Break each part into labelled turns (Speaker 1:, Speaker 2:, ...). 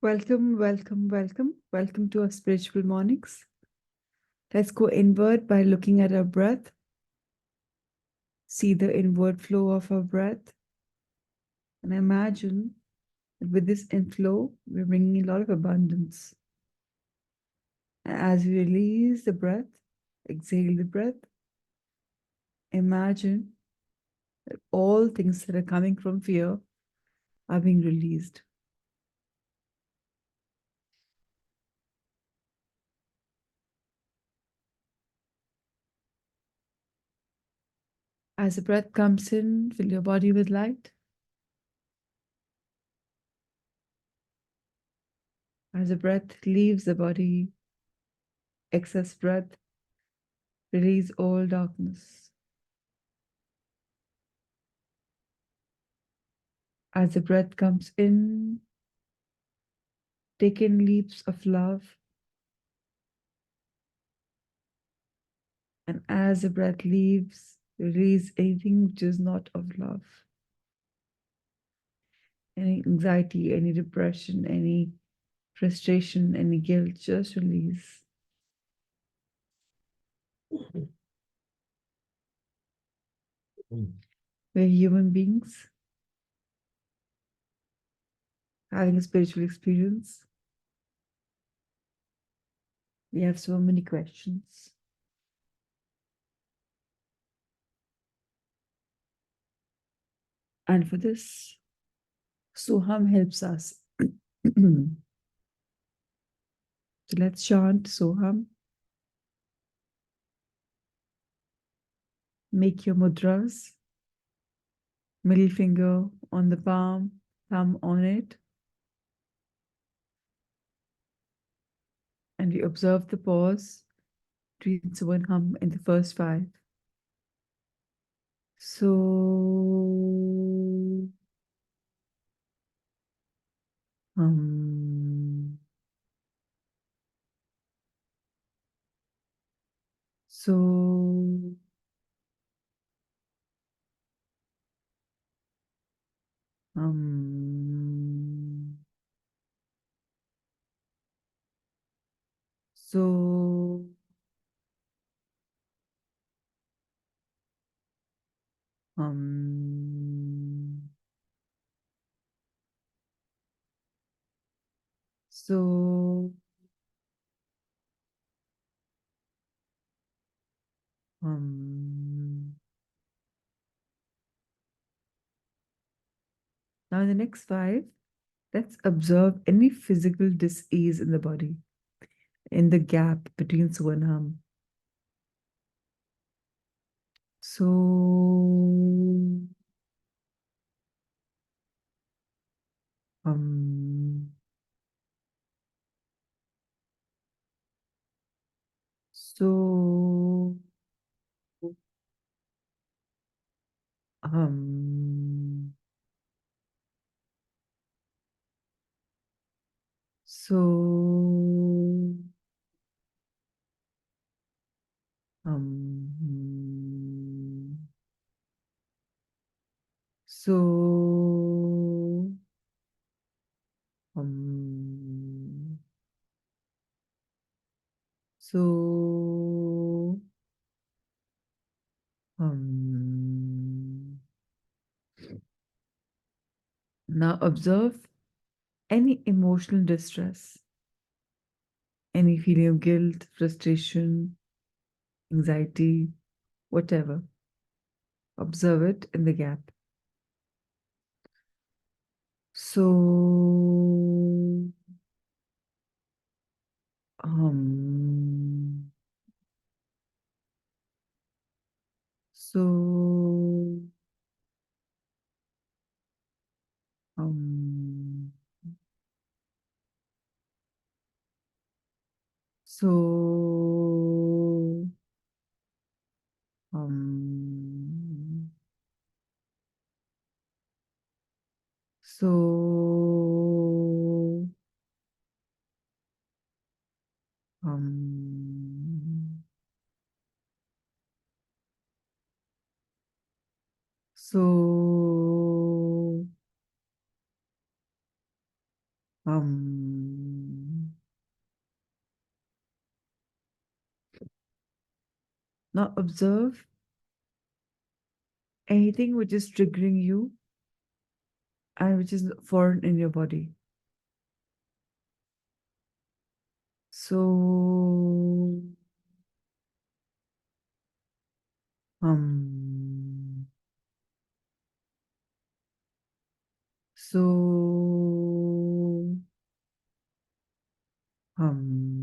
Speaker 1: Welcome, welcome, welcome. Welcome to our spiritual mornings. Let's go inward by looking at our breath. See the inward flow of our breath. And imagine that with this inflow, we're bringing a lot of abundance. And as we release the breath, exhale the breath, imagine that all things that are coming from fear are being released. As the breath comes in, fill your body with light. As the breath leaves the body, excess breath, release all darkness. As the breath comes in, take in leaps of love. And as the breath leaves, release anything which is not of love. Any anxiety, any depression, any frustration, any guilt, just release. We're human beings having a spiritual experience. We have so many questions. And for this, Soham helps us. So let's chant Soham. Make your mudras. Middle finger on the palm, thumb on it. And we observe the pause between so and hum in the first five. So, hum. So, hum. So, hum. So, hum. Now, in the next five, let's observe any physical dis-ease in the body, in the gap between so and hum. So, um, so, um, so, um, so, um, so, um. Now observe any emotional distress, any feeling of guilt, frustration, anxiety, whatever. Observe it in the gap. So, um, so, um, so, um, so, um, so, Now observe anything which is triggering you and which is foreign in your body. So, um, so, um,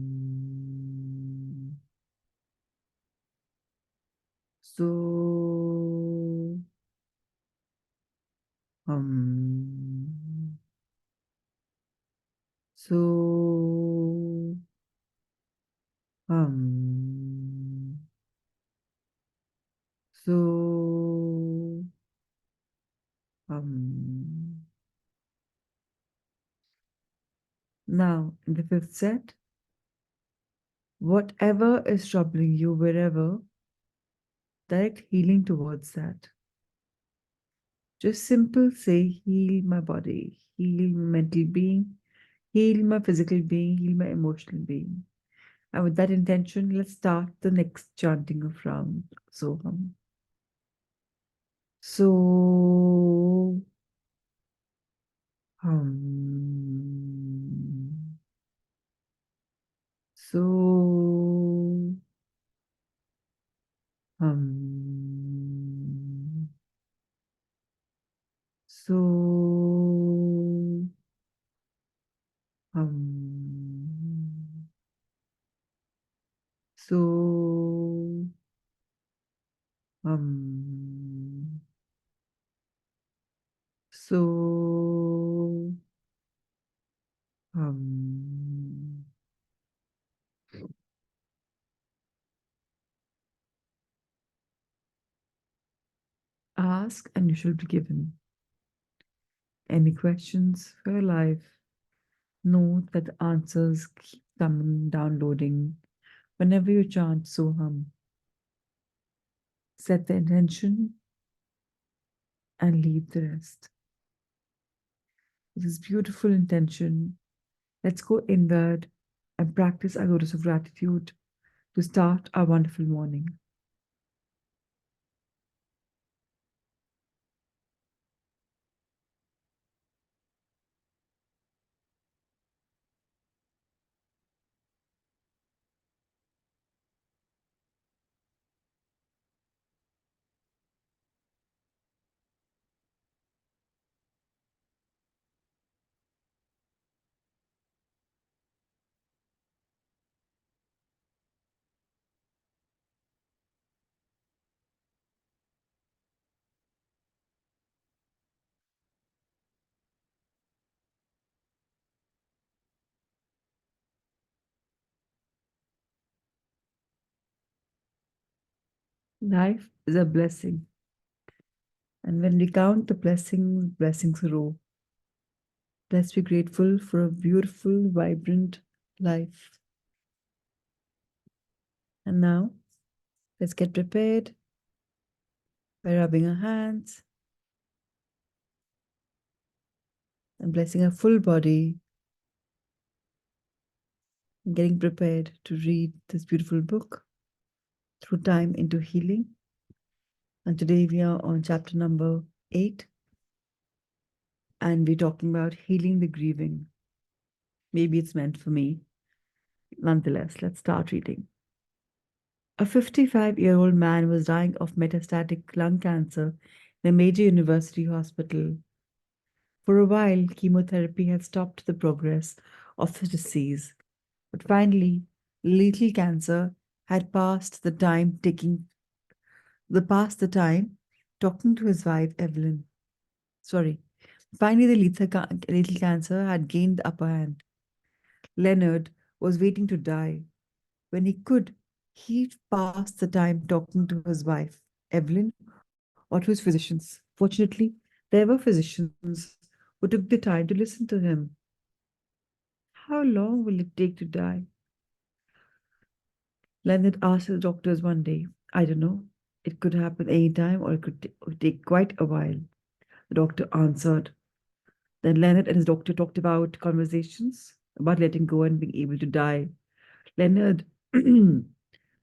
Speaker 1: so, um, so, um, so, um. Now, in the fifth set, whatever is troubling you, wherever, direct healing towards that. Just simple say, heal my body, heal my mental being, heal my physical being, heal my emotional being. And with that intention, let's start the next chanting of round Soham. So, hum. So, hum. So, hum. So, hum. So, hum. Ask and you shall be given. Any questions for your life? Note that the answers keep coming, downloading whenever you chant Soham. Set the intention and leave the rest. With this beautiful intention, let's go inward and practice our lotus of gratitude to start our wonderful morning. Life is a blessing. And when we count the blessings, blessings grow. Let's be grateful for a beautiful, vibrant life. And now, let's get prepared by rubbing our hands and blessing our full body and getting prepared to read this beautiful book through time into healing. And today we are on chapter number 8, and we're talking about healing the grieving. Maybe it's meant for me. Nonetheless, let's start reading. A 55-year-old man was dying of metastatic lung cancer in a major university hospital. For a while, chemotherapy had stopped the progress of the disease, but finally, lethal cancer had passed the time talking to his wife, Evelyn. Sorry. Finally, the lethal cancer had gained the upper hand. Leonard was waiting to die. When he could, he passed the time talking to his wife, Evelyn, or to his physicians. Fortunately, there were physicians who took the time to listen to him. How long will it take to die? Leonard asked the doctors one day. I don't know. It could happen any time or it could take quite a while. The doctor answered. Then Leonard and his doctor talked about conversations about letting go and being able to die. Leonard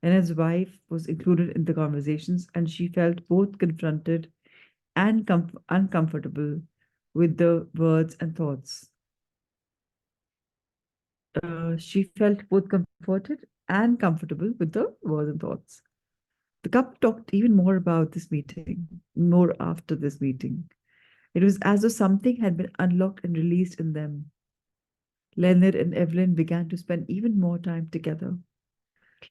Speaker 1: and his wife was included in the conversations, and she felt both confronted and uncomfortable with the words and thoughts. She felt both comforted and comfortable with the words and thoughts. The couple talked even more about this meeting, more after this meeting. It was as though something had been unlocked and released in them. Leonard and Evelyn began to spend even more time together.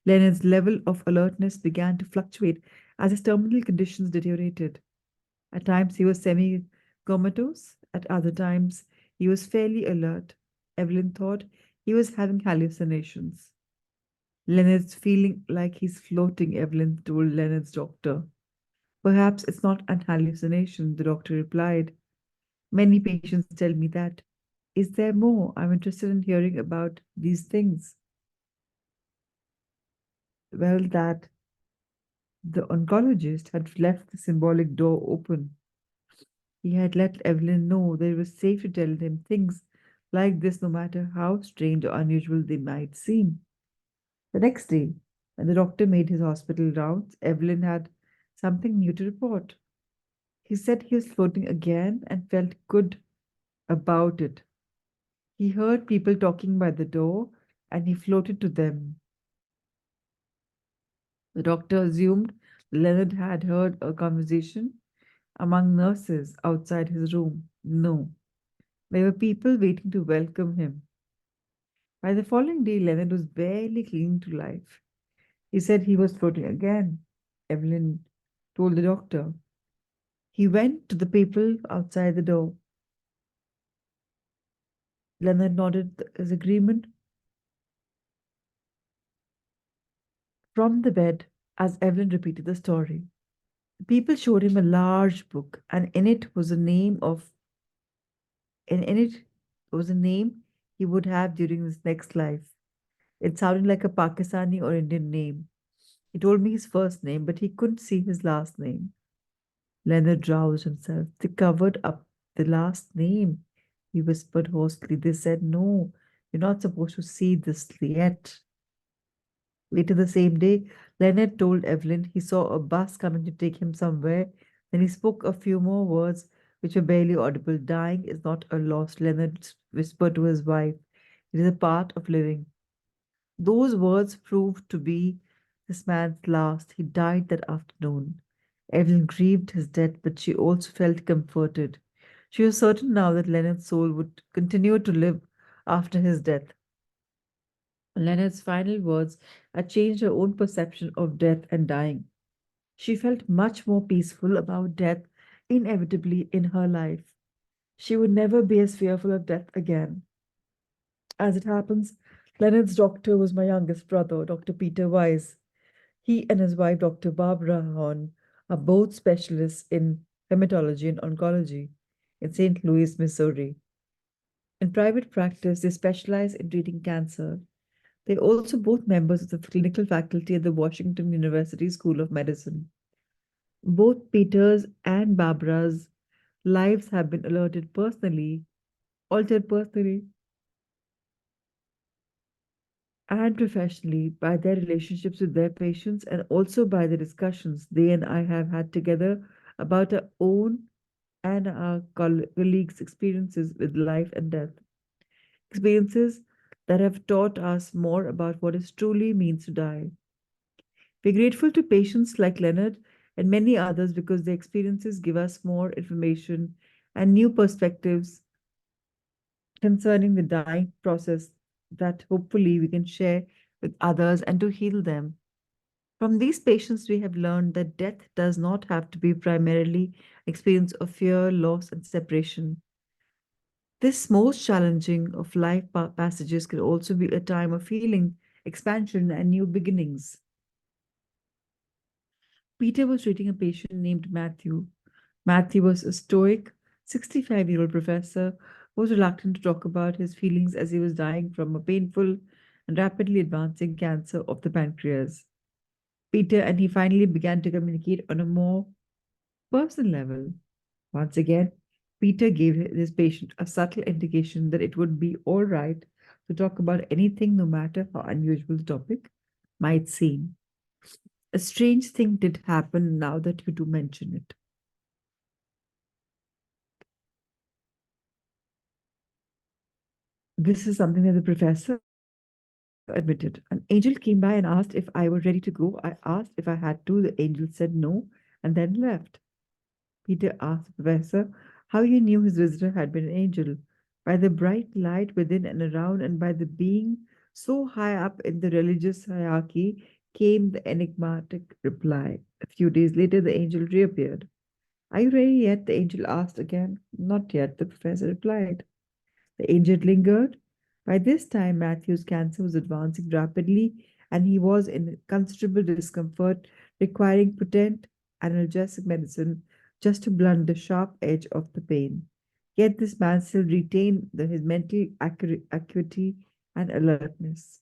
Speaker 1: Leonard's level of alertness began to fluctuate as his terminal conditions deteriorated. At times he was semi comatose, at other times he was fairly alert. Evelyn thought he was having hallucinations. Leonard's feeling like he's floating, Evelyn told Leonard's doctor. Perhaps it's not an hallucination, the doctor replied. Many patients tell me that. Is there more? I'm interested in hearing about these things. Well, that the oncologist had left the symbolic door open. He had let Evelyn know that it was safe to tell them things like this, no matter how strange or unusual they might seem. The next day, when the doctor made his hospital rounds, Evelyn had something new to report. He said he was floating again and felt good about it. He heard people talking by the door and he floated to them. The doctor assumed Leonard had heard a conversation among nurses outside his room. No, there were people waiting to welcome him. By the following day, Leonard was barely clinging to life. He said he was floating again. Evelyn told the doctor. He went to the people outside the door. Leonard nodded his agreement from the bed as Evelyn repeated the story. The people showed him a large book, and in it was a name he would have during his next life. It sounded like a Pakistani or Indian name. He told me his first name, but he couldn't see his last name. Leonard roused himself. They covered up the last name, he whispered hoarsely. They said, no, you're not supposed to see this yet. Later the same day, Leonard told Evelyn he saw a bus coming to take him somewhere. Then he spoke a few more words which were barely audible. Dying is not a loss, Leonard whispered to his wife. It is a part of living. Those words proved to be this man's last. He died that afternoon. Evelyn grieved his death, but she also felt comforted. She was certain now that Leonard's soul would continue to live after his death. Leonard's final words had changed her own perception of death and dying. She felt much more peaceful about death inevitably in her life. She would never be as fearful of death again. As it happens, Leonard's doctor was my youngest brother, Dr. Peter Wise. He and his wife, Dr. Barbara Horn, are both specialists in hematology and oncology in St. Louis, Missouri. In private practice, they specialize in treating cancer. They're also both members of the clinical faculty at the Washington University School of Medicine. Both Peter's and Barbara's lives have been altered personally and professionally by their relationships with their patients and also by the discussions they and I have had together about our own and our colleagues' experiences with life and death. Experiences that have taught us more about what it truly means to die. We're grateful to patients like Leonard and many others because their experiences give us more information and new perspectives concerning the dying process that hopefully we can share with others and to heal them. From these patients, we have learned that death does not have to be primarily experience of fear, loss, and separation. This most challenging of life passages can also be a time of healing, expansion, and new beginnings. Peter was treating a patient named Matthew. Matthew was a stoic, 65-year-old professor who was reluctant to talk about his feelings as he was dying from a painful and rapidly advancing cancer of the pancreas. Peter and he finally began to communicate on a more personal level. Once again, Peter gave his patient a subtle indication that it would be all right to talk about anything, no matter how unusual the topic might seem. A strange thing did happen now that you do mention it. This is something that the professor admitted. An angel came by and asked if I were ready to go. I asked if I had to. The angel said no and then left. Peter asked the professor how he knew his visitor had been an angel. By the bright light within and around, and by the being so high up in the religious hierarchy, came the enigmatic reply. A few days later, the angel reappeared. Are you ready yet? The angel asked again. Not yet, the professor replied. The angel lingered. By this time, Matthew's cancer was advancing rapidly, and he was in considerable discomfort, requiring potent analgesic medicine just to blunt the sharp edge of the pain. Yet this man still retained his mental acuity and alertness.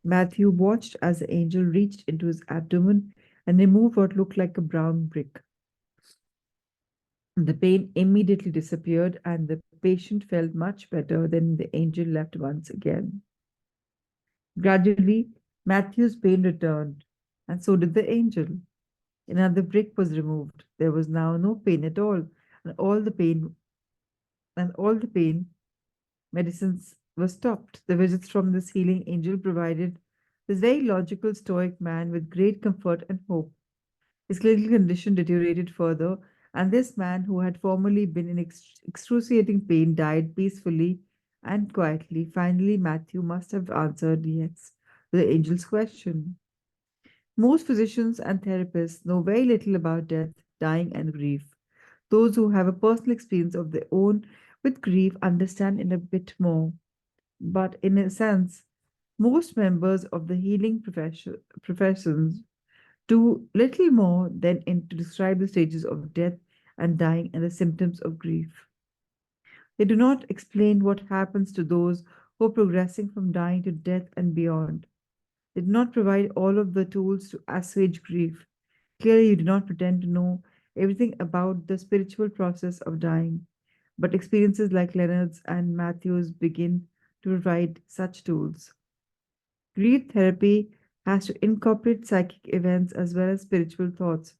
Speaker 1: Matthew watched as the angel reached into his abdomen and removed what looked like a brown brick. The pain immediately disappeared, and the patient felt much better. Then the angel left once again. Gradually, Matthew's pain returned, and so did the angel. Another brick was removed. There was now no pain at all, and all the pain medicines were stopped. The visits from this healing angel provided this very logical stoic man with great comfort and hope. His clinical condition deteriorated further, and this man, who had formerly been in excruciating pain, died peacefully and quietly. Finally, Matthew must have answered yes to the angel's question. Most physicians and therapists know very little about death, dying, and grief. Those who have a personal experience of their own with grief understand it a bit more. But in a sense, most members of the healing professions do little more than to describe the stages of death and dying and the symptoms of grief. They do not explain what happens to those who are progressing from dying to death and beyond. They do not provide all of the tools to assuage grief. Clearly, you do not pretend to know everything about the spiritual process of dying, but experiences like Leonard's and Matthew's begin to provide such tools. Grief therapy has to incorporate psychic events as well as spiritual thoughts.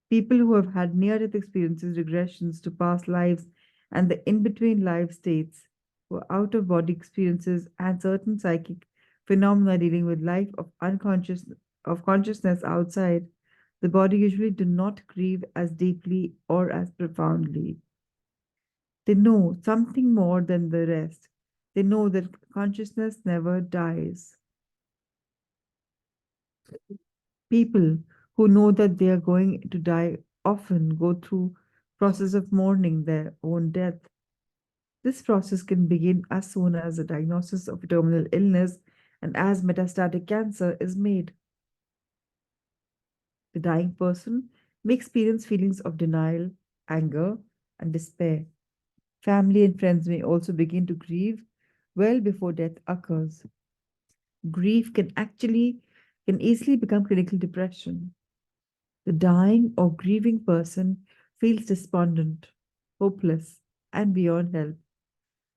Speaker 1: People who have had near death experiences, regressions to past lives, and the in between life states, who out of body experiences, and certain psychic phenomena dealing with life of consciousness outside the body usually do not grieve as deeply or as profoundly. They know something more than the rest. They know that consciousness never dies. People who know that they are going to die often go through process of mourning their own death. This process can begin as soon as a diagnosis of terminal illness and as metastatic cancer is made. The dying person may experience feelings of denial, anger, and despair. Family and friends may also begin to grieve well before death occurs. Grief can easily become clinical depression. The dying or grieving person feels despondent, hopeless, and beyond help.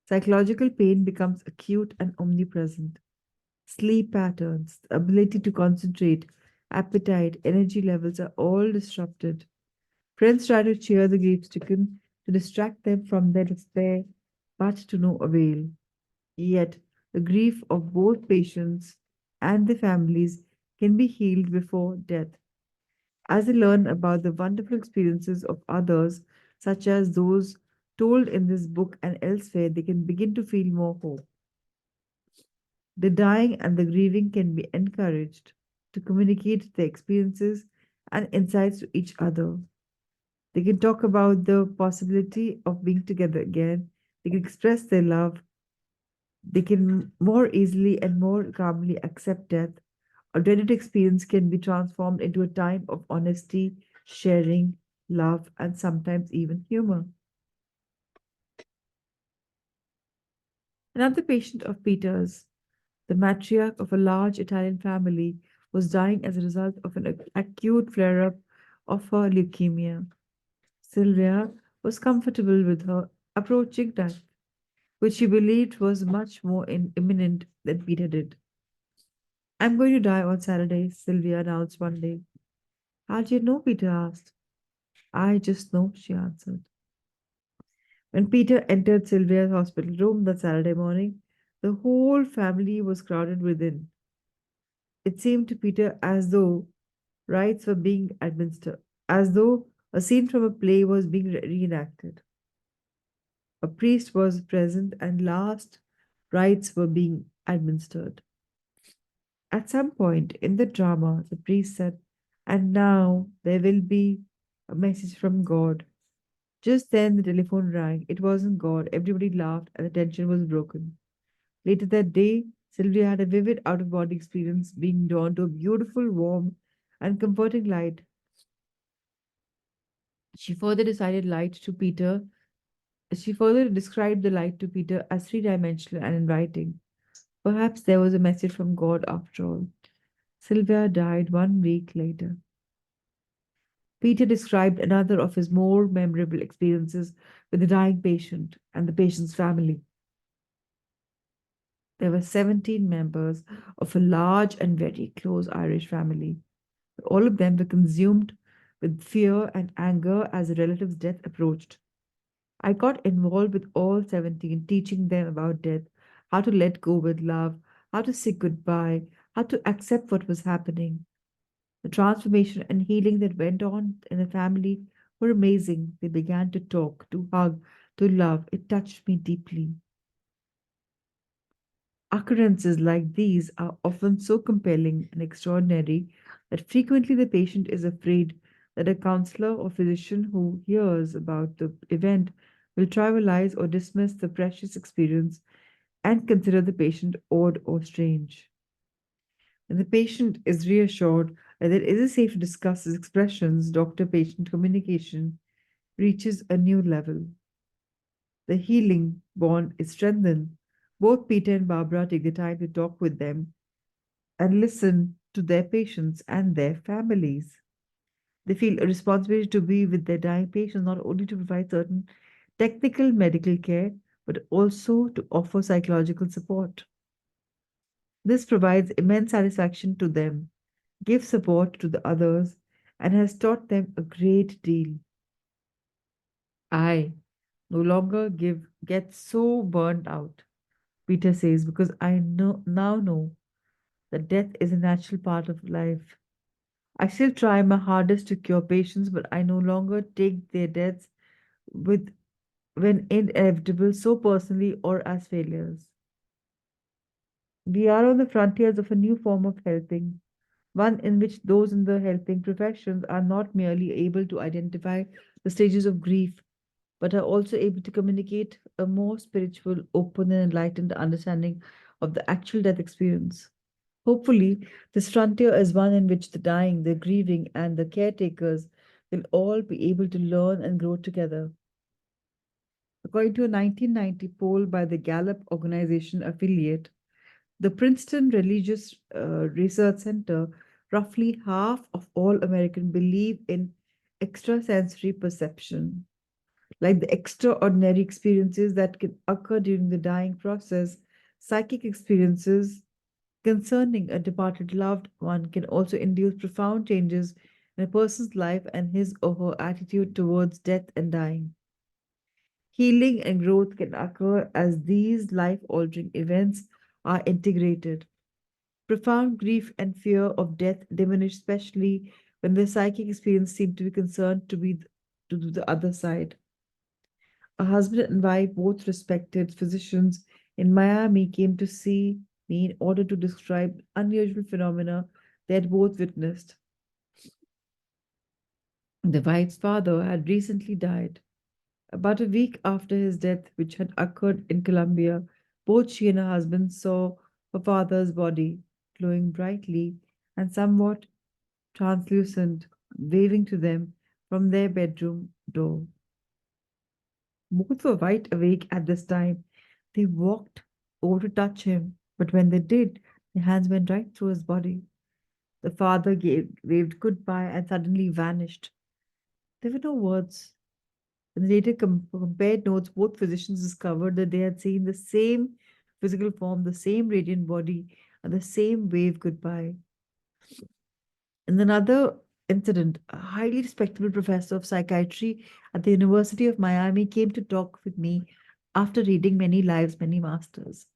Speaker 1: Psychological pain becomes acute and omnipresent. Sleep patterns, the ability to concentrate, appetite, energy levels are all disrupted. Friends try to cheer the grief stricken to distract them from their despair, but to no avail. Yet, the grief of both patients and the families can be healed before death. As they learn about the wonderful experiences of others, such as those told in this book and elsewhere, they can begin to feel more hope. The dying and the grieving can be encouraged to communicate their experiences and insights to each other. They can talk about the possibility of being together again. They can express their love. They can more easily and more calmly accept death. A dreaded experience can be transformed into a time of honesty, sharing, love, and sometimes even humor. Another patient of Peter's, the matriarch of a large Italian family, was dying as a result of an acute flare up of her leukemia. Sylvia was comfortable with her approaching death, which she believed was much more imminent than Peter did. I'm going to die on Saturday, Sylvia announced one day. How do you know? Peter asked. I just know, she answered. When Peter entered Sylvia's hospital room that Saturday morning, the whole family was crowded within. It seemed to Peter as though rites were being administered, as though a scene from a play was being reenacted. A priest was present and last rites were being administered. At some point in the drama, the priest said, "And now there will be a message from God." Just then the telephone rang. It wasn't God. Everybody laughed and the tension was broken. Later that day, Sylvia had a vivid out of body experience being drawn to a beautiful, warm, and comforting light. She further decided light to Peter. She further described the light to Peter as three-dimensional and inviting. Perhaps there was a message from God after all. Sylvia died 1 week later. Peter described another of his more memorable experiences with the dying patient and the patient's family. There were 17 members of a large and very close Irish family. All of them were consumed with fear and anger as the relative's death approached. I got involved with all 17, teaching them about death, how to let go with love, how to say goodbye, how to accept what was happening. The transformation and healing that went on in the family were amazing. They began to talk, to hug, to love. It touched me deeply. Occurrences like these are often so compelling and extraordinary that frequently the patient is afraid that a counselor or physician who hears about the event will trivialize or dismiss the precious experience and consider the patient odd or strange. When the patient is reassured that it is safe to discuss his expressions, doctor patient communication reaches a new level. The healing bond is strengthened. Both Peter and Barbara take the time to talk with them and listen to their patients and their families. They feel a responsibility to be with their dying patients, not only to provide certain technical medical care, but also to offer psychological support. This provides immense satisfaction to them, gives support to the others, and has taught them a great deal. I no longer get so burnt out, Peter says, because I now know that death is a natural part of life. I still try my hardest to cure patients, but I no longer take their deaths with when inevitable so personally or as failures. We are on the frontiers of a new form of helping, one in which those in the helping professions are not merely able to identify the stages of grief, but are also able to communicate a more spiritual, open, and enlightened understanding of the actual death experience. Hopefully, this frontier is one in which the dying, the grieving, and the caretakers will all be able to learn and grow together. According to a 1990 poll by the Gallup Organization affiliate, the Princeton Religious Research Center, roughly half of all Americans believe in extrasensory perception, like the extraordinary experiences that can occur during the dying process. Psychic experiences concerning a departed loved one can also induce profound changes in a person's life and his or her attitude towards death and dying. Healing and growth can occur as these life altering events are integrated. Profound grief and fear of death diminish, especially when the psychic experience seems to be concerned to the other side. A husband and wife, both respected physicians in Miami, came to see me in order to describe unusual phenomena they had both witnessed. The wife's father had recently died. About a week after his death, which had occurred in Colombia, both she and her husband saw her father's body glowing brightly and somewhat translucent, waving to them from their bedroom door. Both were wide awake at this time. They walked over to touch him, but when they did, their hands went right through his body. The father waved goodbye and suddenly vanished. There were no words. When they later compared notes, both physicians discovered that they had seen the same physical form, the same radiant body, and the same wave goodbye. In another incident, a highly respectable professor of psychiatry at the University of Miami came to talk with me after reading Many Lives, Many Masters.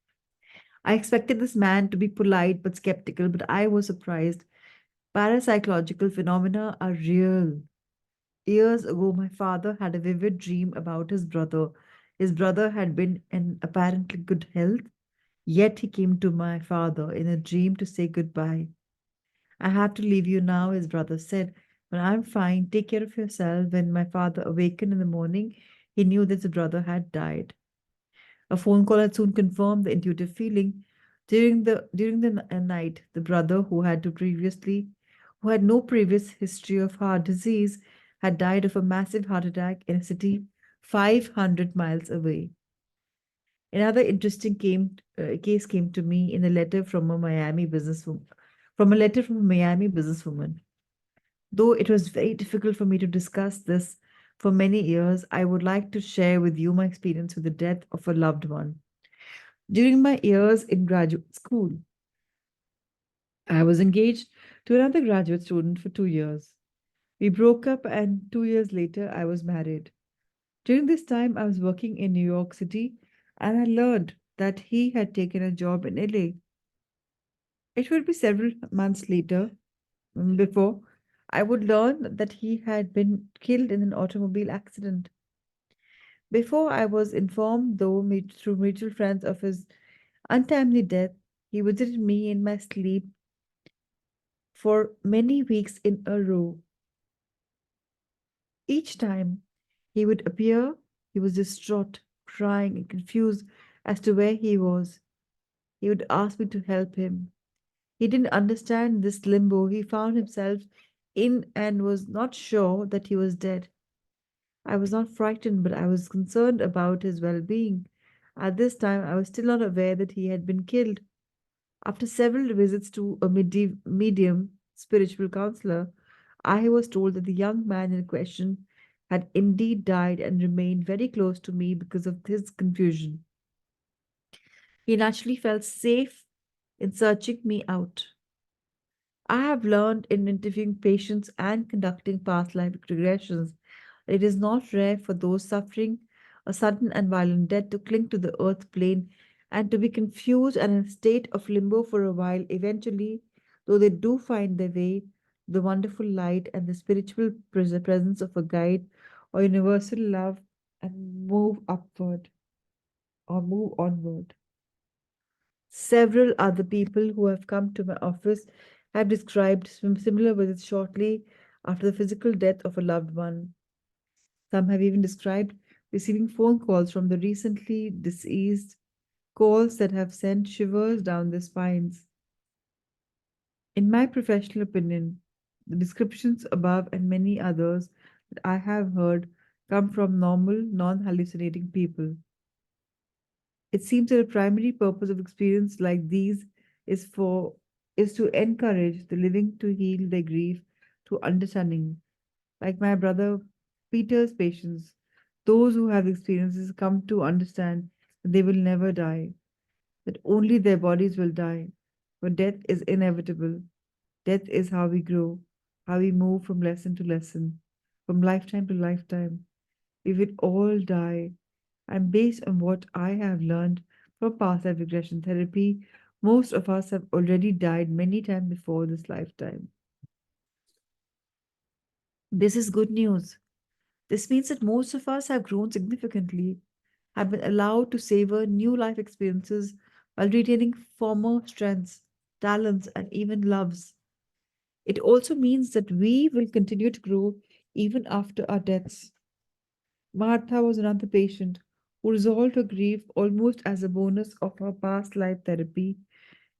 Speaker 1: I expected this man to be polite but skeptical, but I was surprised. Parapsychological phenomena are real. Years ago, my father had a vivid dream about his brother. His brother had been in apparently good health, yet he came to my father in a dream to say goodbye. I have to leave you now, his brother said. But I'm fine. Take care of yourself. When my father awakened in the morning, he knew that his brother had died. A phone call had soon confirmed the intuitive feeling. During the night, the brother who had no previous history of heart disease, had died of a massive heart attack in a city 500 miles away. Another case came to me in a letter from a letter from a Miami businesswoman. Though it was very difficult for me to discuss this for many years, I would like to share with you my experience with the death of a loved one. During my years in graduate school, I was engaged to another graduate student for 2 years. We broke up, and 2 years later, I was married. During this time, I was working in New York City, and I learned that he had taken a job in LA. It would be several months later, before I would learn that he had been killed in an automobile accident. Before I was informed, though, through mutual friends of his untimely death, he visited me in my sleep for many weeks in a row. Each time he would appear, he was distraught, crying and confused as to where he was. He would ask me to help him. He didn't understand this limbo he found himself in and was not sure that he was dead. I was not frightened, but I was concerned about his well being. At this time, I was still not aware that he had been killed. After several visits to a medium spiritual counselor, I was told that the young man in question had indeed died and remained very close to me because of his confusion. He naturally felt safe in searching me out. I have learned in interviewing patients and conducting past life regressions that it is not rare for those suffering a sudden and violent death to cling to the earth plane and to be confused and in a state of limbo for a while. Eventually, though they do find their way, the wonderful light and the spiritual presence of a guide or universal love and move upward or move onward. Several other people who have come to my office have described similar visits shortly after the physical death of a loved one. Some have even described receiving phone calls from the recently deceased, calls that have sent shivers down their spines. In my professional opinion, the descriptions above and many others that I have heard come from normal, non hallucinating people. It seems that the primary purpose of experiences like these is for is to encourage the living to heal their grief through understanding. Like my brother Peter's patients, those who have experiences come to understand that they will never die, that only their bodies will die. For death is inevitable. Death is how we grow, how we move from lesson to lesson, from lifetime to lifetime. We will all die, and based on what I have learned from past life regression therapy, most of us have already died many times before this lifetime. This is good news. This means that most of us have grown significantly, have been allowed to savor new life experiences while retaining former strengths, talents, and even loves. It also means that we will continue to grow even after our deaths. Martha was another patient who resolved her grief almost as a bonus of her past life therapy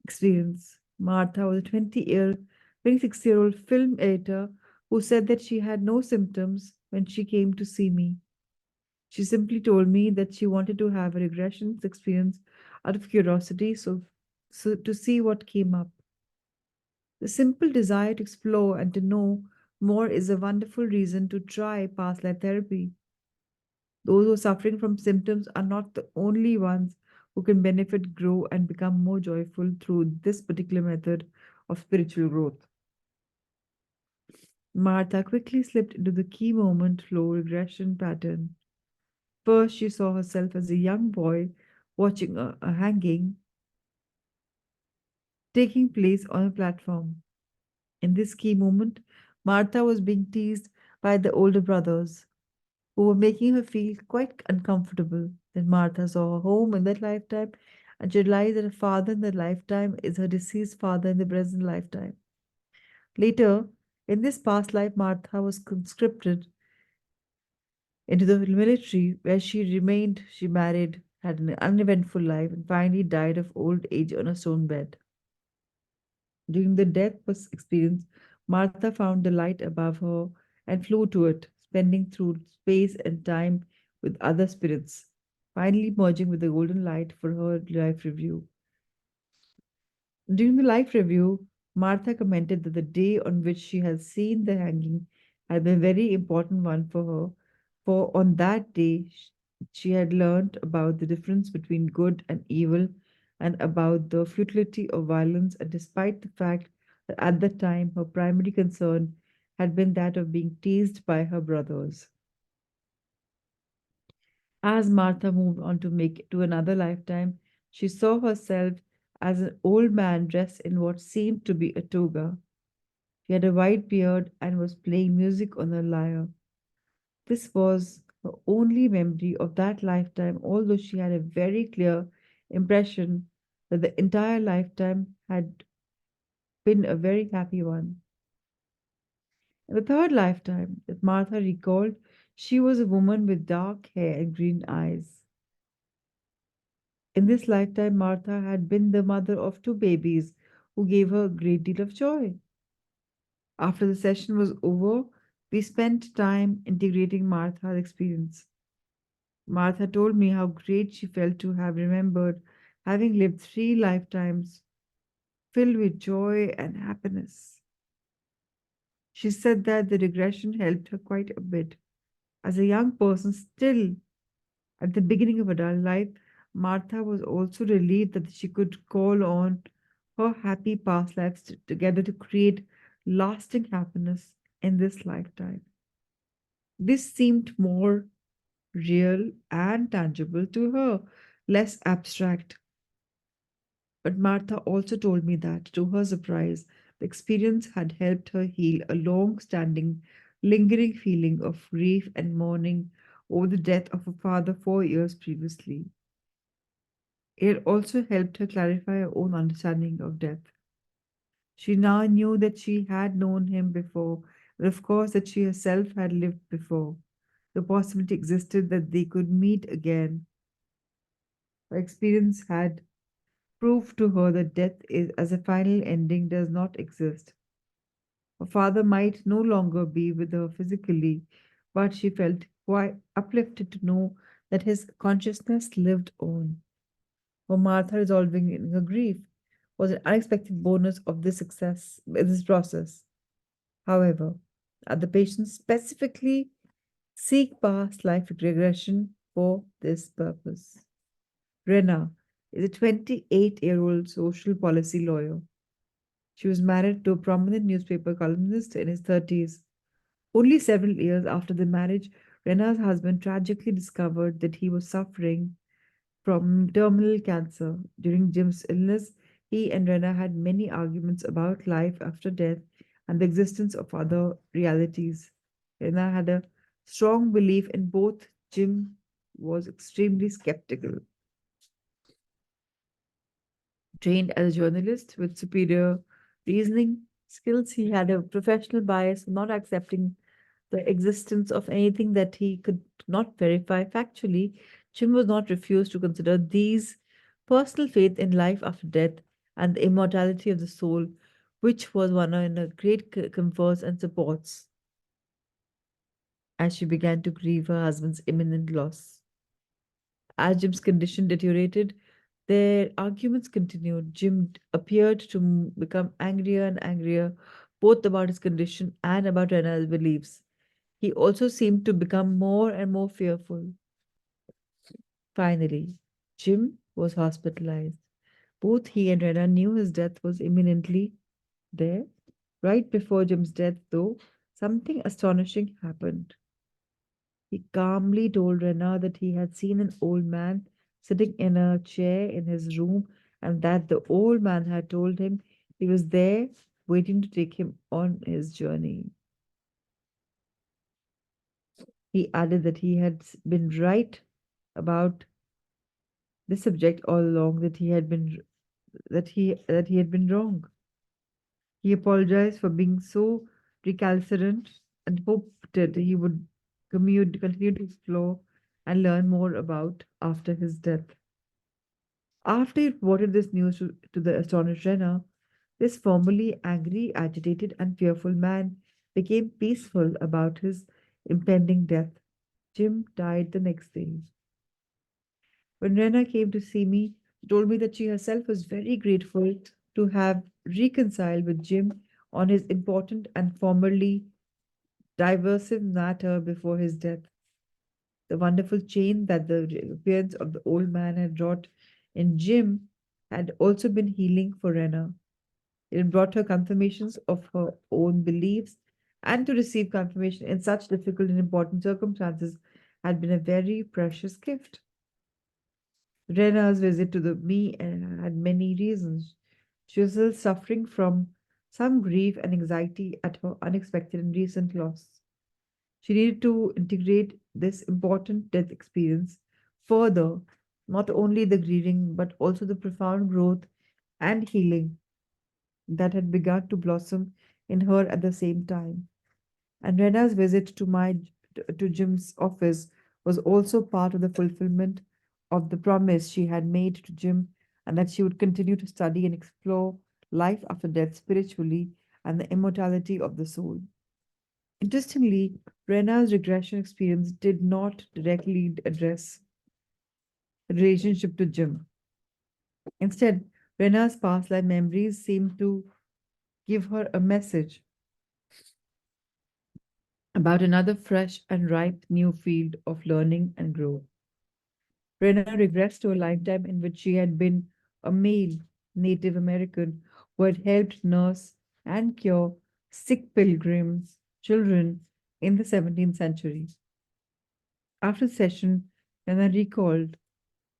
Speaker 1: experience. Martha was a 26-year-old film editor who said that she had no symptoms when she came to see me. She simply told me that she wanted to have a regression experience out of curiosity, so to see what came up. The simple desire to explore and to know more is a wonderful reason to try past life therapy. Those who are suffering from symptoms are not the only ones who can benefit, grow, and become more joyful through this particular method of spiritual growth. Martha quickly slipped into the key moment flow regression pattern. First, she saw herself as a young boy watching a hanging taking place on a platform. In this key moment, Martha was being teased by the older brothers, who were making her feel quite uncomfortable. Then Martha saw her home in that lifetime and she realized that her father in the lifetime is her deceased father in the present lifetime. Later, in this past life, Martha was conscripted into the military where she remained, she married, had an uneventful life, and finally died of old age on a stone bed. During the death experience, Martha found the light above her and flew to it, spending through space and time with other spirits, finally merging with the golden light for her life review. During the life review, Martha commented that the day on which she had seen the hanging had been a very important one for her, for on that day she had learned about the difference between good and evil and about the futility of violence, and despite the fact that at the time her primary concern had been that of being teased by her brothers. As Martha moved on to make it to another lifetime, she saw herself as an old man dressed in what seemed to be a toga. She had a white beard and was playing music on a lyre. This was her only memory of that lifetime, although she had a very clear impression that the entire lifetime had been a very happy one. In the third lifetime that Martha recalled, she was a woman with dark hair and green eyes. In this lifetime, Martha had been the mother of two babies who gave her a great deal of joy. After the session was over, we spent time integrating Martha's experience. Martha told me how great she felt to have remembered having lived 3 lifetimes filled with joy and happiness. She said that the regression helped her quite a bit. As a young person, still at the beginning of adult life, Martha was also relieved that she could call on her happy past lives together to create lasting happiness in this lifetime. This seemed more real and tangible to her, less abstract. But Martha also told me that, to her surprise, the experience had helped her heal a long standing, lingering feeling of grief and mourning over the death of her father 4 years previously. It also helped her clarify her own understanding of death. She now knew that she had known him before, and of course that she herself had lived before. The possibility existed that they could meet again. Her experience had proved to her that death is, as a final ending does not exist. Her father might no longer be with her physically, but she felt quite uplifted to know that his consciousness lived on. For Martha, resolving in her grief was an unexpected bonus of this success, this process. However, the patients specifically seek past life regression for this purpose. Rena is a 28-year-old social policy lawyer. She was married to a prominent newspaper columnist in his 30s. Only several years after the marriage, Rena's husband tragically discovered that he was suffering from terminal cancer. During Jim's illness, he and Rena had many arguments about life after death and the existence of other realities. Rena had a strong belief in both. Jim was extremely skeptical. Trained as a journalist with superior reasoning skills, he had a professional bias for not accepting the existence of anything that he could not verify factually. Jim was not refused to consider these personal faith in life after death and the immortality of the soul, which was one of her great comforts and supports as she began to grieve her husband's imminent loss. As Jim's condition deteriorated, their arguments continued. Jim appeared to become angrier and angrier, both about his condition and about Rena's beliefs. He also seemed to become more and more fearful. Finally, Jim, was hospitalized. Both he and Rena knew his death was imminently there. Right before Jim's death, though, something astonishing happened. He calmly told Rena that he had seen an old man sitting in a chair in his room and that the old man had told him he was there waiting to take him on his journey. He added that he had been right about this subject all along, that he had been wrong. He apologized for being so recalcitrant and hoped that he would continue to explore and learn more about after his death. After he reported this news to the astonished Rena, this formerly angry, agitated, and fearful man became peaceful about his impending death. Jim died the next day. When Rena came to see me, she told me that she herself was very grateful to have reconciled with Jim on his important and formerly divisive matter before his death. The wonderful change that the appearance of the old man had wrought in Jim had also been healing for Rena. It had brought her confirmations of her own beliefs, and to receive confirmation in such difficult and important circumstances had been a very precious gift. Rena's visit to the me had many reasons. She was still suffering from some grief and anxiety at her unexpected and recent loss. She needed to integrate this important death experience further, not only the grieving, but also the profound growth and healing that had begun to blossom in her at the same time. And Rena's visit to Jim's office was also part of the fulfillment of the promise she had made to Jim, and that she would continue to study and explore life after death spiritually and the immortality of the soul. Interestingly, Rena's regression experience did not directly address the relationship to Jim. Instead, Rena's past life memories seemed to give her a message about another fresh and ripe new field of learning and growth. Rena regressed to a lifetime in which she had been a male Native American who had helped nurse and cure sick pilgrims, children in the 17th century. After the session, Rena recalled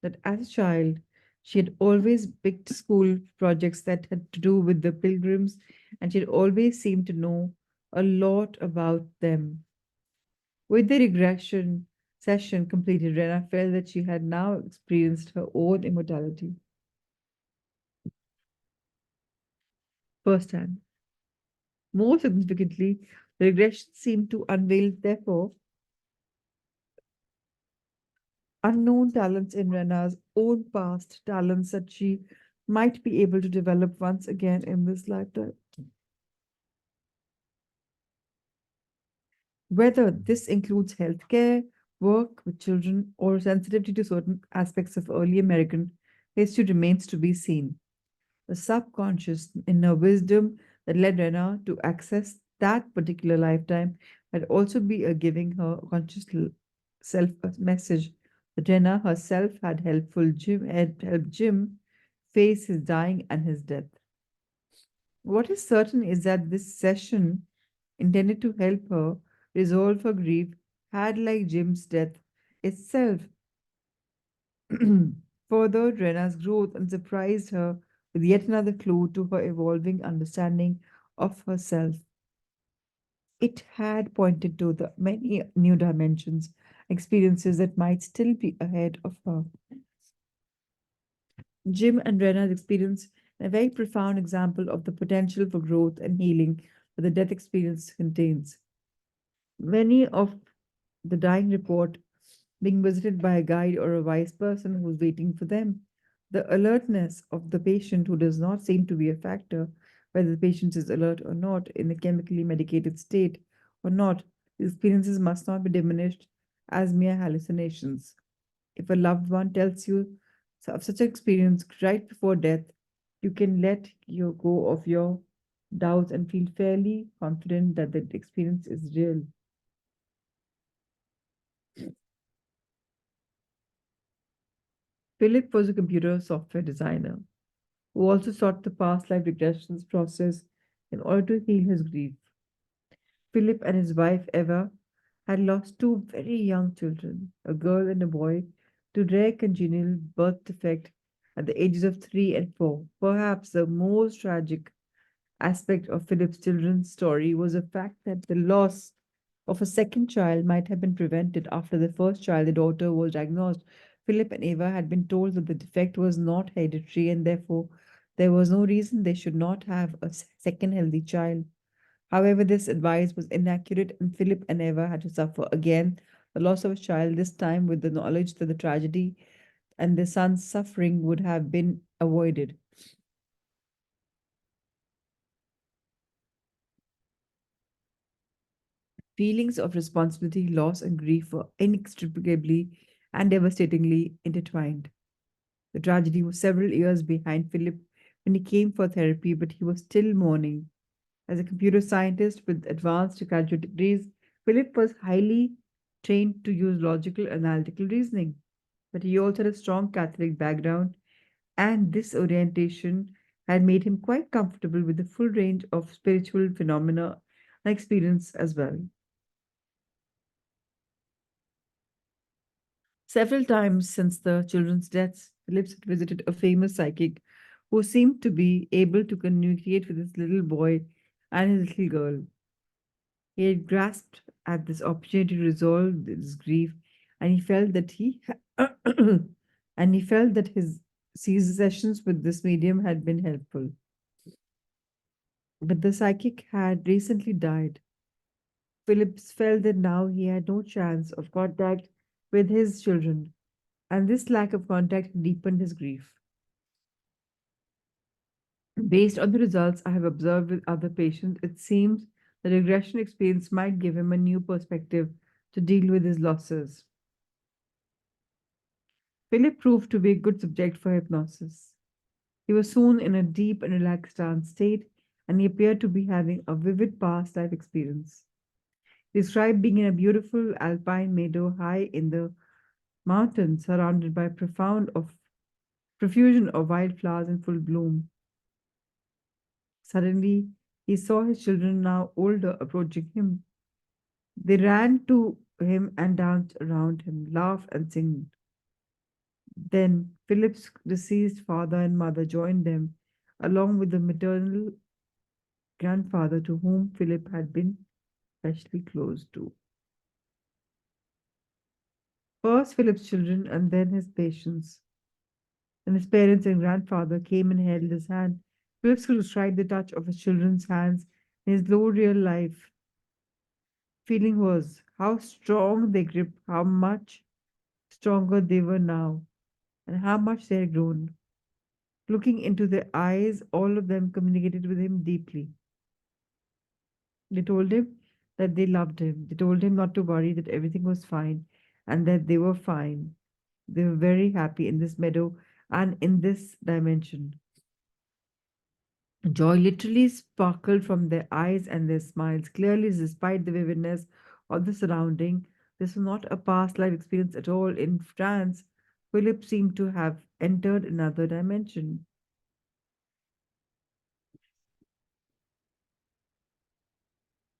Speaker 1: that as a child, she had always picked school projects that had to do with the pilgrims, and she had always seemed to know a lot about them. With the regression session completed, Rena felt that she had now experienced her own immortality firsthand. More significantly, the regression seemed to unveil, therefore, unknown talents in Rena's own past, talents that she might be able to develop once again in this lifetime. Whether this includes healthcare, work with children, or sensitivity to certain aspects of early American history remains to be seen. The subconscious inner wisdom that led Rena to access that particular lifetime had also be a giving her conscious self a message that Rena herself had helped Jim face his dying and his death. What is certain is that this session, intended to help her resolve her grief, had, like Jim's death itself, furthered Rena's growth and surprised her with yet another clue to her evolving understanding of herself. It had pointed to the many new dimensions, experiences that might still be ahead of her. Jim and Rena's experience a very profound example of the potential for growth and healing that the death experience contains. Many of the dying report being visited by a guide or a wise person who's waiting for them. The alertness of the patient who does not seem to be a factor, whether the patient is alert or not, in a chemically medicated state or not, the experiences must not be diminished as mere hallucinations. If a loved one tells you of such an experience right before death, you can let you go of your doubts and feel fairly confident that the experience is real. Philip was a computer software designer who also sought the past life regressions process in order to heal his grief. Philip and his wife Eva had lost two very young children, a girl and a boy, to rare congenital birth defect at the ages of 3 and 4. Perhaps the most tragic aspect of Philip's children's story was the fact that the loss of a second child might have been prevented after the first child, the daughter, was diagnosed. Philip and Eva had been told that the defect was not hereditary and therefore there was no reason they should not have a second healthy child. However, this advice was inaccurate, and Philip and Eva had to suffer again the loss of a child, this time with the knowledge that the tragedy and the son's suffering would have been avoided. Feelings of responsibility, loss, and grief were inextricably and devastatingly intertwined. The tragedy was several years behind Philip when he came for therapy, but he was still mourning. As a computer scientist with advanced graduate degrees, Philip was highly trained to use logical analytical reasoning. But he also had a strong Catholic background, and this orientation had made him quite comfortable with the full range of spiritual phenomena and experience as well. Several times since the children's deaths, Phillips had visited a famous psychic who seemed to be able to communicate with his little boy and his little girl. He had grasped at this opportunity to resolve his grief, and he felt that and he felt that his sessions with this medium had been helpful. But the psychic had recently died. Phillips felt that now he had no chance of contact with his children, and this lack of contact deepened his grief. Based on the results I have observed with other patients, it seems the regression experience might give him a new perspective to deal with his losses. Philip proved to be a good subject for hypnosis. He was soon in a deep and relaxed trance state, and he appeared to be having a vivid past life experience. He described being in a beautiful alpine meadow high in the mountains, surrounded by profusion of wildflowers in full bloom. Suddenly, he saw his children, now older, approaching him. They ran to him and danced around him, laughed and sang. Then Philip's deceased father and mother joined them, along with the maternal grandfather to whom Philip had been especially close to. First Philip's children and then his patients. And his parents and grandfather came and held his hand. Philip could describe the touch of his children's hands in his low real life. Feeling was how strong they gripped, how much stronger they were now, and how much they had grown. Looking into their eyes, all of them communicated with him deeply. They told him that they loved him. They told him not to worry, that everything was fine, and that they were fine. They were very happy in this meadow and in this dimension. Joy literally sparkled from their eyes and their smiles. Clearly, despite the vividness of the surrounding, this was not a past life experience at all. In France, Philip seemed to have entered another dimension.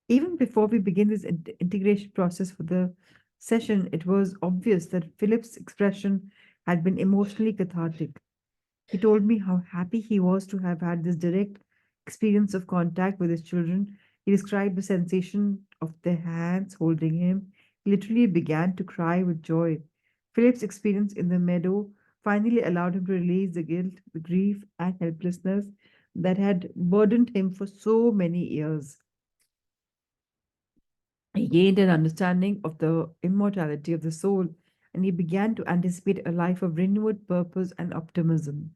Speaker 1: Even before we begin this integration process for the session, it was obvious that Philip's expression had been emotionally cathartic. He told me how happy he was to have had this direct experience of contact with his children. He described the sensation of their hands holding him. He literally began to cry with joy. Philip's experience in the meadow finally allowed him to release the guilt, the grief, and helplessness that had burdened him for so many years. He gained an understanding of the immortality of the soul, and he began to anticipate a life of renewed purpose and optimism.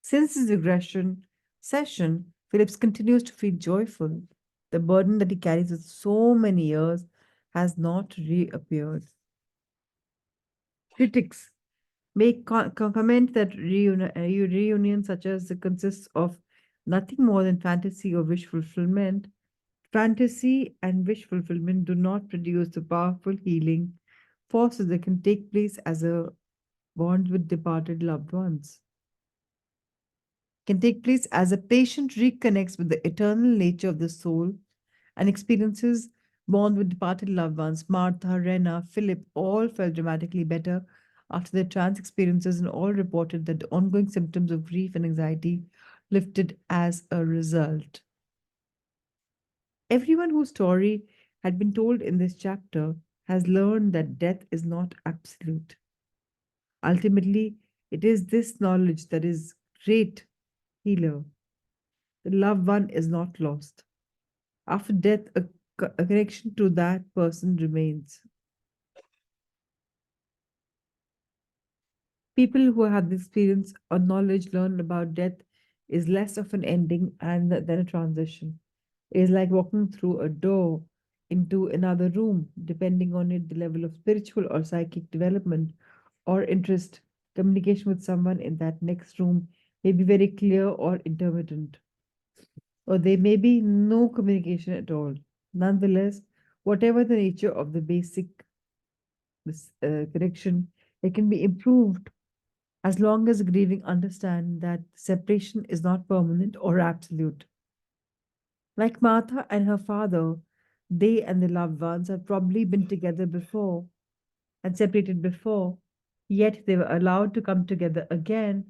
Speaker 1: Since his regression session, Phillips continues to feel joyful. The burden that he carries with so many years has not reappeared. Critics make comment that reunions such as the consists of nothing more than fantasy or wish fulfillment. Fantasy and wish fulfillment do not produce the powerful healing forces that can take place as a bonds with departed loved ones. Can take place as a patient reconnects with the eternal nature of the soul and experiences bond with departed loved ones. Martha, Rena, Philip all felt dramatically better after their trance experiences and all reported that the ongoing symptoms of grief and anxiety lifted as a result. Everyone whose story had been told in this chapter has learned that death is not absolute. Ultimately, it is this knowledge that is great healer. The loved one is not lost. After death, a connection to that person remains. People who have the experience or knowledge learn about death is less of an ending and than a transition. It is like walking through a door into another room, depending on it, the level of spiritual or psychic development or interest. Communication with someone in that next room may be very clear or intermittent, or there may be no communication at all. Nonetheless, whatever the nature of the basic connection, it can be improved as long as grieving understand that separation is not permanent or absolute. Like Martha and her father, they and their loved ones have probably been together before and separated before, yet they were allowed to come together again.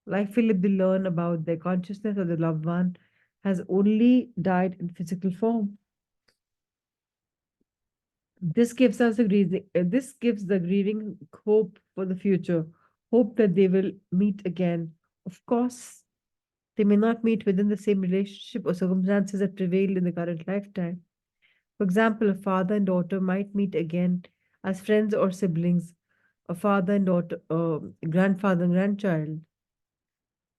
Speaker 1: Like Philip, they learn about their consciousness of the loved one has only died in physical form. This gives the grieving hope for the future, hope that they will meet again. Of course, they may not meet within the same relationship or circumstances that prevailed in the current lifetime. For example, a father and daughter might meet again as friends or siblings, a father and daughter, grandfather and grandchild.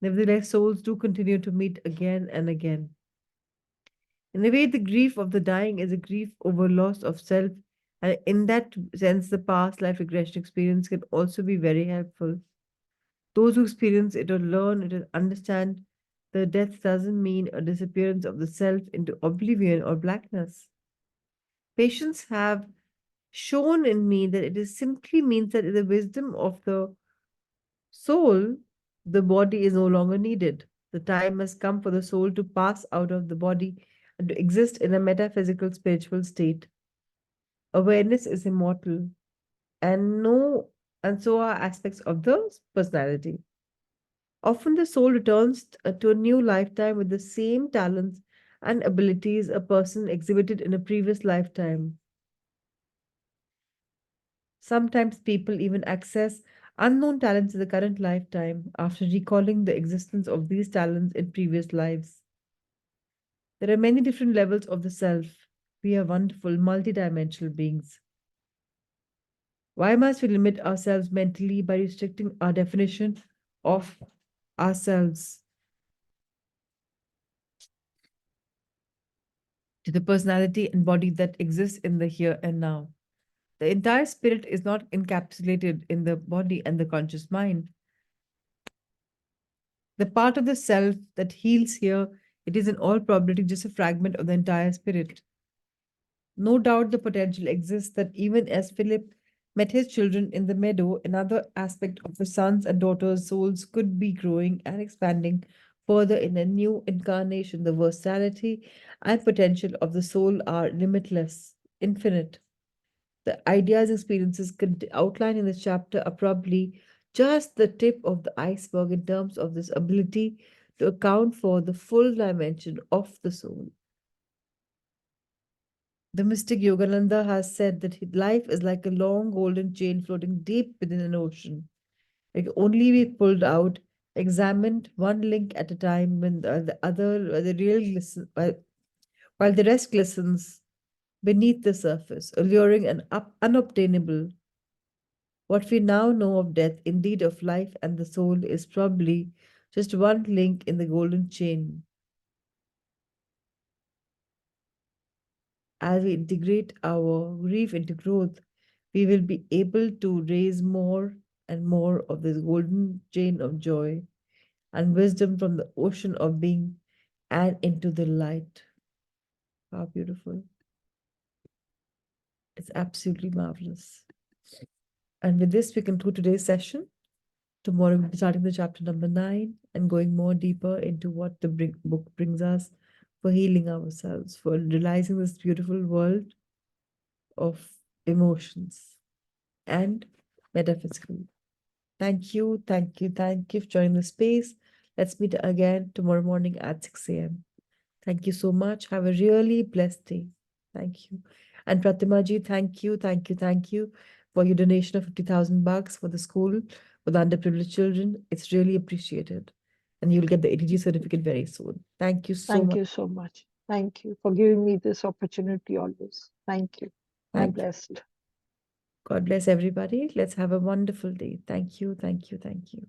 Speaker 1: Nevertheless, souls do continue to meet again and again. In a way, the grief of the dying is a grief over loss of self, and in that sense, the past life regression experience can also be very helpful. Those who experience it or learn it or understand the death doesn't mean a disappearance of the self into oblivion or blackness. Patients have shown in me that it is simply means that in the wisdom of the soul, the body is no longer needed. The time has come for the soul to pass out of the body and to exist in a metaphysical spiritual state. Awareness is immortal, and no, and so are aspects of the personality. Often the soul returns to a new lifetime with the same talents and abilities a person exhibited in a previous lifetime. Sometimes people even access unknown talents in the current lifetime after recalling the existence of these talents in previous lives. There are many different levels of the self. We are wonderful, multidimensional beings. Why must we limit ourselves mentally by restricting our definition of ourselves to the personality and body that exists in the here and now? The entire spirit is not encapsulated in the body and the conscious mind. The part of the self that heals here, it is in all probability just a fragment of the entire spirit. No doubt the potential exists that even as Philip met his children in the meadow, another aspect of the sons and daughters' souls could be growing and expanding further in a new incarnation. The versatility and potential of the soul are limitless, infinite. The ideas and experiences outlined in this chapter are probably just the tip of the iceberg in terms of this ability to account for the full dimension of the soul. The mystic Yogananda has said that life is like a long golden chain floating deep within an ocean. It can only be pulled out, examined one link at a time when the other, the real glisten, while the rest glistens beneath the surface, alluring and unobtainable. What we now know of death, indeed of life and the soul, is probably just one link in the golden chain. As we integrate our grief into growth, we will be able to raise more and more of this golden chain of joy and wisdom from the ocean of being and into the light. How beautiful. It's absolutely marvelous.
Speaker 2: And with this, we conclude today's session. Tomorrow, we'll be starting the chapter number 9 and going more deeper into what the book brings us for healing ourselves, for realizing this beautiful world of emotions and metaphysical. Thank you, thank you, thank you for joining the space. Let's meet again tomorrow morning at 6 a.m. Thank you so much. Have a really blessed day. Thank you. And Pratima ji, thank you, thank you, thank you for your donation of 50,000 bucks for the school for the underprivileged children. It's really appreciated. And you'll get the ATG certificate very soon. Thank you so
Speaker 3: Thank
Speaker 2: much.
Speaker 3: you so much. Thank you for giving me this opportunity always. Thank you. God
Speaker 2: Thank you.
Speaker 3: bless.
Speaker 2: God bless everybody. Let's have a wonderful day. Thank you, thank you, thank you.